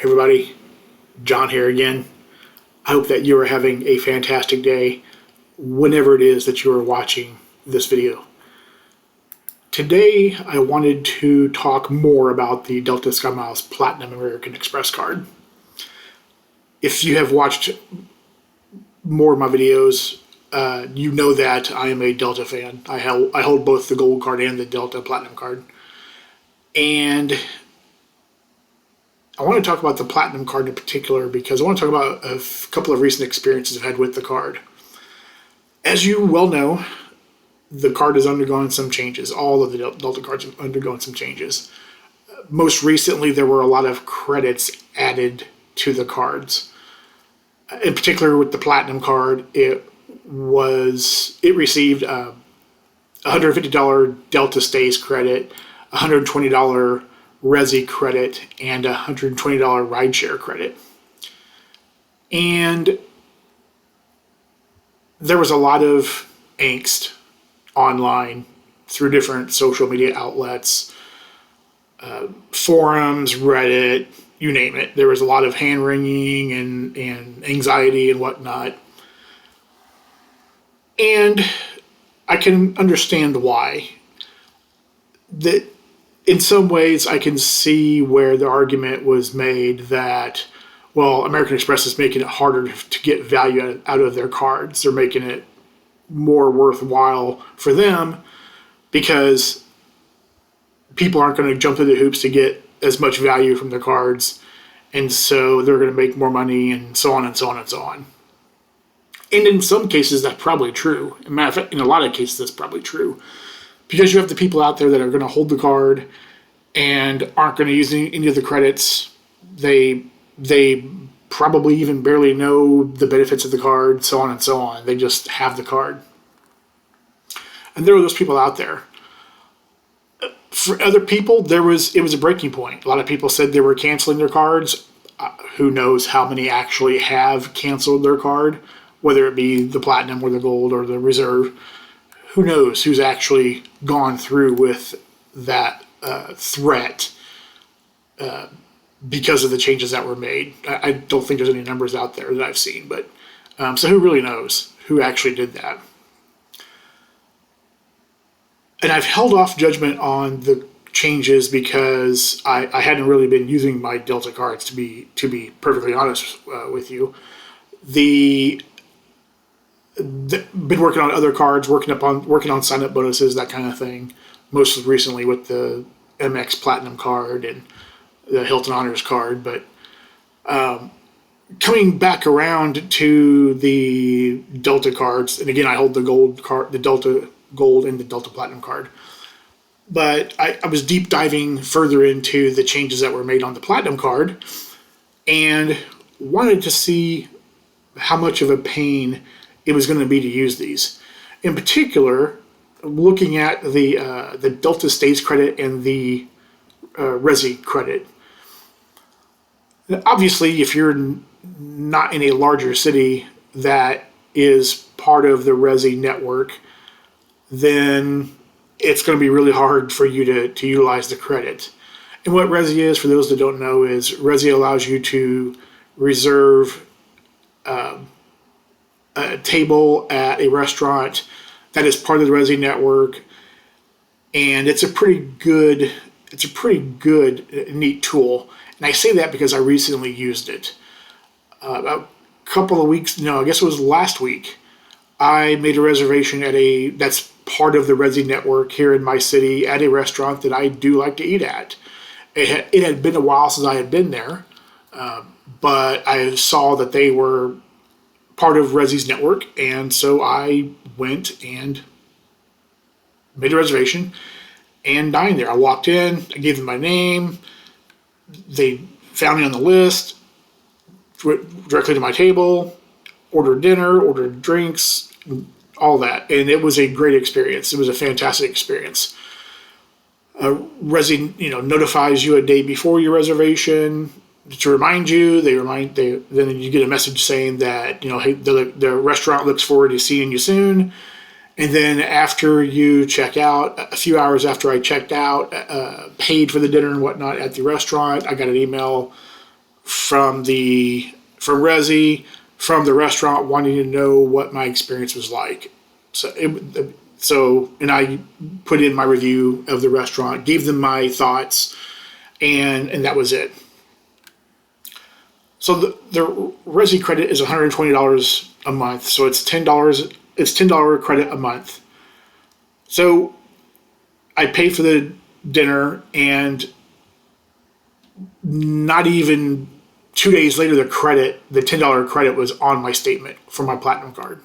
Hey everybody, John here again. I hope that you are having a fantastic day whenever it is that you are watching this video. Today I wanted to talk more about the Delta SkyMiles Platinum American Express card. If you have watched more of my videos, you know that I am a Delta fan. I hold both the gold card and the Delta Platinum card. And I want to talk about the Platinum card in particular because I want to talk about a couple of recent experiences I've had with the card. As you well know, the card has undergone some changes. All of the Delta cards have undergone some changes. Most recently, there were a lot of credits added to the cards. In particular, with the Platinum card, it received a $150 Delta Stays credit, $120 Resi Credit, and a $120 rideshare credit. And there was a lot of angst online through different social media outlets, forums, Reddit, you name it. There was a lot of hand-wringing and anxiety and whatnot. And I can understand why. That in some ways, I can see where the argument was made that, well, American Express is making it harder to get value out of their cards. They're making it more worthwhile for them because people aren't going to jump through the hoops to get as much value from their cards, and so they're going to make more money, and so on and so on and so on. And in some cases, that's probably true. As a matter of fact, in a lot of cases, that's probably true. Because you have the people out there that are going to hold the card and aren't going to use any of the credits. They probably even barely know the benefits of the card, so on and so on. They just have the card. And there were those people out there. For other people, it was a breaking point. A lot of people said they were canceling their cards. Who knows how many actually have canceled their card, whether it be the Platinum or the Gold or the Reserve. Who knows who's actually gone through with that threat because of the changes that were made. I don't think there's any numbers out there that I've seen, but so who really knows who actually did that? And I've held off judgment on the changes because I hadn't really been using my Delta cards, to be perfectly honest with you. Been working on other cards, working on sign-up bonuses, that kind of thing. Most recently with the Amex Platinum card and the Hilton Honors card, but coming back around to the Delta cards, and again, I hold the Gold card, the Delta Gold and the Delta Platinum card. But I was deep diving further into the changes that were made on the Platinum card, and wanted to see how much of a pain it was going to be to use these. In particular, looking at the Delta Stays credit and the Resi Credit. Obviously, if you're not in a larger city that is part of the Resi network, then it's going to be really hard for you to utilize the credit. And what Resi is, for those that don't know, is Resi allows you to reserve a table at a restaurant that is part of the Resi network, and it's a pretty good, neat tool. And I say that because I recently used it. A couple of weeks, no, I guess it was last week, I made a reservation that's part of the Resi network here in my city at a restaurant that I do like to eat at. It had been a while since I had been there, but I saw that they were part of Resi's network, and so I went and made a reservation and dined there. I walked in, I gave them my name, they found me on the list, went directly to my table, ordered dinner, ordered drinks, all that, and it was a great experience. It was a fantastic experience. Resi, notifies you a day before your reservation to remind you. Then you get a message saying that hey, the restaurant looks forward to seeing you soon. And then after you check out, a few hours after I checked out, paid for the dinner and whatnot at the restaurant, I got an email from Resi, from the restaurant, wanting to know what my experience was like. And I put in my review of the restaurant, gave them my thoughts, and that was it. So the Resi credit is $120 a month. So it's $10. It's $10 credit a month. So I paid for the dinner, and not even 2 days later, the $10 credit was on my statement for my platinum card.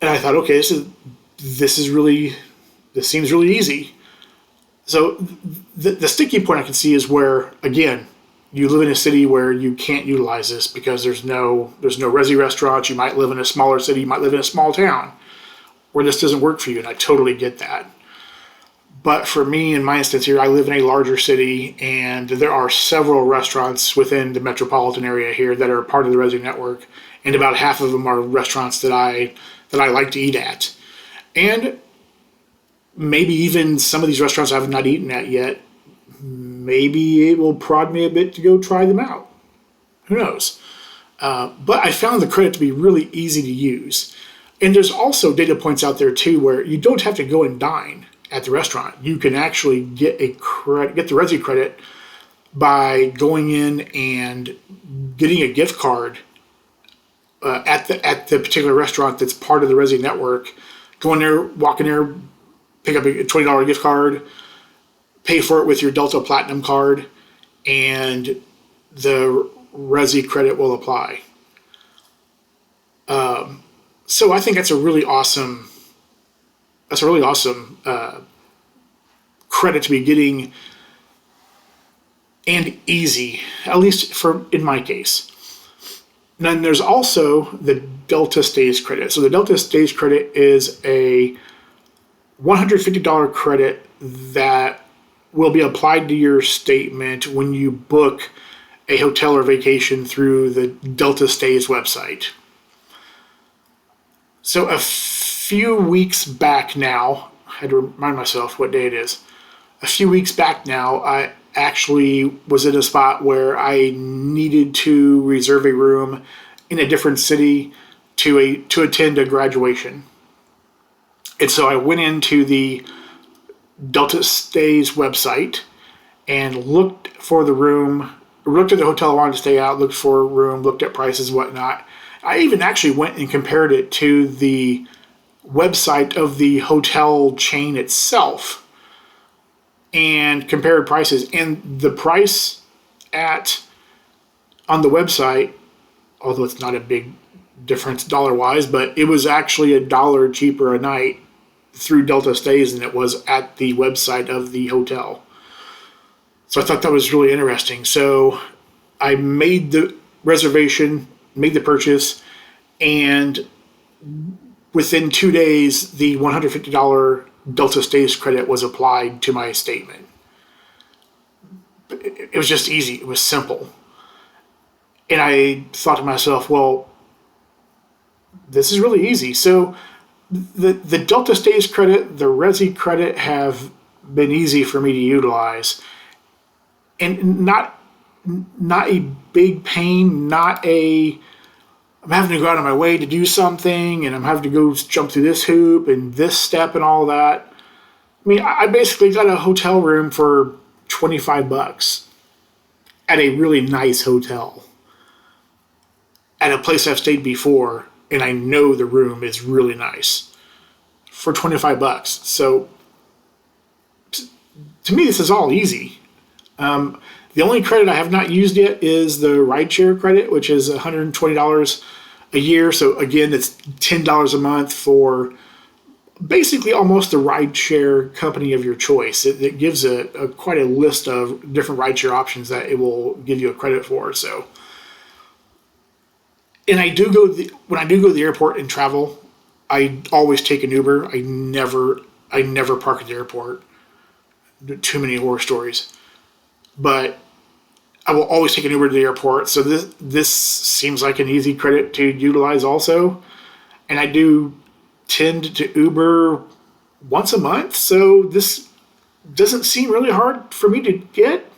And I thought, okay, this seems really easy. So the sticky point I can see is where, again, you live in a city where you can't utilize this because there's no Resi restaurants. You might live in a smaller city. You might live in a small town where this doesn't work for you, and I totally get that. But for me, in my instance here, I live in a larger city, and there are several restaurants within the metropolitan area here that are part of the Resi network, and about half of them are restaurants that I like to eat at. And maybe even some of these restaurants I have not eaten at yet, maybe it will prod me a bit to go try them out. Who knows? But I found the credit to be really easy to use. And there's also data points out there too where you don't have to go and dine at the restaurant. You can actually get the Resi credit by going in and getting a gift card at the particular restaurant that's part of the Resi network. Go in there, walk in there, pick up a $20 gift card, pay for it with your Delta Platinum card, and the Resi credit will apply. So I think that's a really awesome credit to be getting, and easy, at least in my case. And then there's also the Delta Stays credit. So the Delta Stays credit is a $150 credit that will be applied to your statement when you book a hotel or vacation through the Delta Stays website. So a few weeks back now, I had to remind myself what day it is. A few weeks back now, I actually was in a spot where I needed to reserve a room in a different city to attend a graduation. And so I went into the Delta Stays website and looked for the room, looked at the hotel I wanted to stay at, looked for a room, looked at prices and whatnot. I even actually went and compared it to the website of the hotel chain itself and compared prices. And the price on the website, although it's not a big difference dollar-wise, but it was actually $1 cheaper a night through Delta Stays than it was at the website of the hotel. So I thought that was really interesting. So I made the reservation, made the purchase, and within 2 days, the $150 Delta Stays credit was applied to my statement. It was just easy. It was simple. And I thought to myself, well, this is really easy. So the Delta Stays credit, the Resi credit have been easy for me to utilize. And not a big pain, I'm having to go out of my way to do something, and I'm having to go jump through this hoop and this step and all that. I mean, I basically got a hotel room for $25 at a really nice hotel at a place I've stayed before, and I know the room is really nice for $25. So to me, this is all easy. The only credit I have not used yet is the rideshare credit, which is $120 a year. So again, it's $10 a month for basically almost the rideshare company of your choice. It gives quite a list of different rideshare options that it will give you a credit for. So, and when I do go to the airport and travel, I always take an Uber. I never park at the airport. Too many horror stories. But I will always take an Uber to the airport. So this seems like an easy credit to utilize also. And I do tend to Uber once a month. So this doesn't seem really hard for me to get.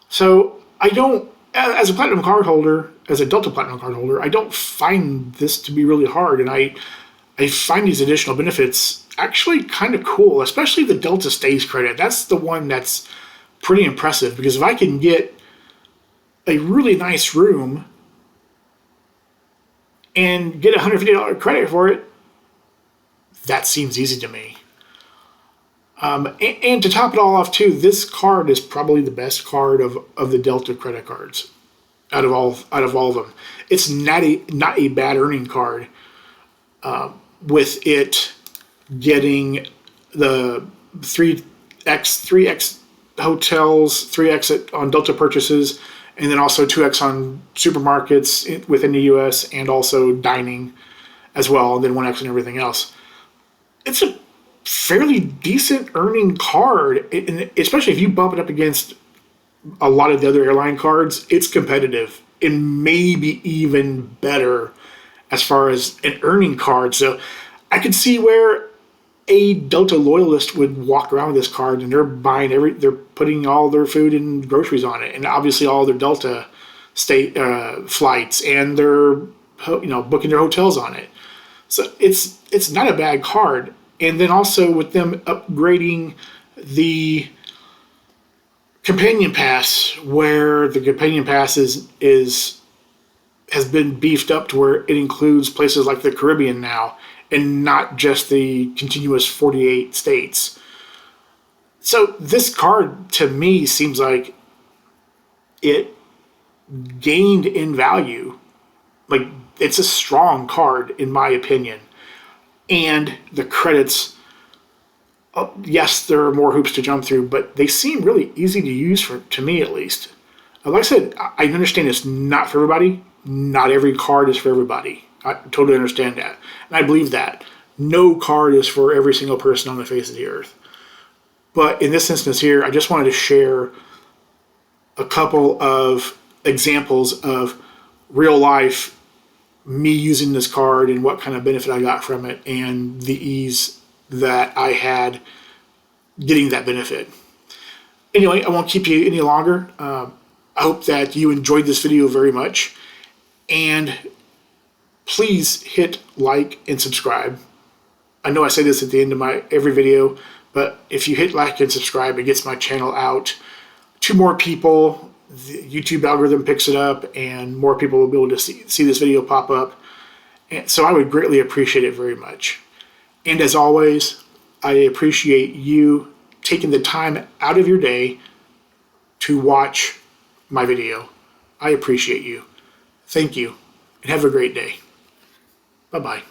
So I don't, as a platinum card holder, as a Delta Platinum card holder, I don't find this to be really hard, and I find these additional benefits actually kind of cool, especially the Delta Stays credit. That's the one that's pretty impressive, because if I can get a really nice room and get a $150 credit for it, that seems easy to me. And to top it all off, too, this card is probably the best card of the Delta credit cards out of all of them. It's not a bad earning card. With it getting the 3x hotels, 3x on Delta purchases, and then also 2x on supermarkets within the U.S. and also dining as well, and then 1x and everything else. It's a fairly decent earning card, and especially if you bump it up against a lot of the other airline cards, it's competitive and maybe even better as far as an earning card. So I could see where a Delta loyalist would walk around with this card, and they're putting all their food and groceries on it, and obviously all their Delta state flights, and they're booking their hotels on it. So it's not a bad card. And then also with them upgrading the Companion Pass, where the Companion Pass has been beefed up to where it includes places like the Caribbean now, and not just the continuous 48 states. So this card, to me, seems like it gained in value. Like, it's a strong card, in my opinion. And the credits, yes, there are more hoops to jump through, but they seem really easy to use, to me at least. Like I said, I understand it's not for everybody. Not every card is for everybody. I totally understand that. And I believe that. No card is for every single person on the face of the earth. But in this instance here, I just wanted to share a couple of examples of real life me using this card and what kind of benefit I got from it, and the ease that I had getting that benefit. Anyway, I won't keep you any longer. I hope that you enjoyed this video very much. And please hit like and subscribe. I know I say this at the end of my every video, but if you hit like and subscribe, it gets my channel out to more people. The YouTube algorithm picks it up, and more people will be able to see this video pop up. And so I would greatly appreciate it very much. And as always, I appreciate you taking the time out of your day to watch my video. I appreciate you. Thank you, and have a great day. Bye-bye.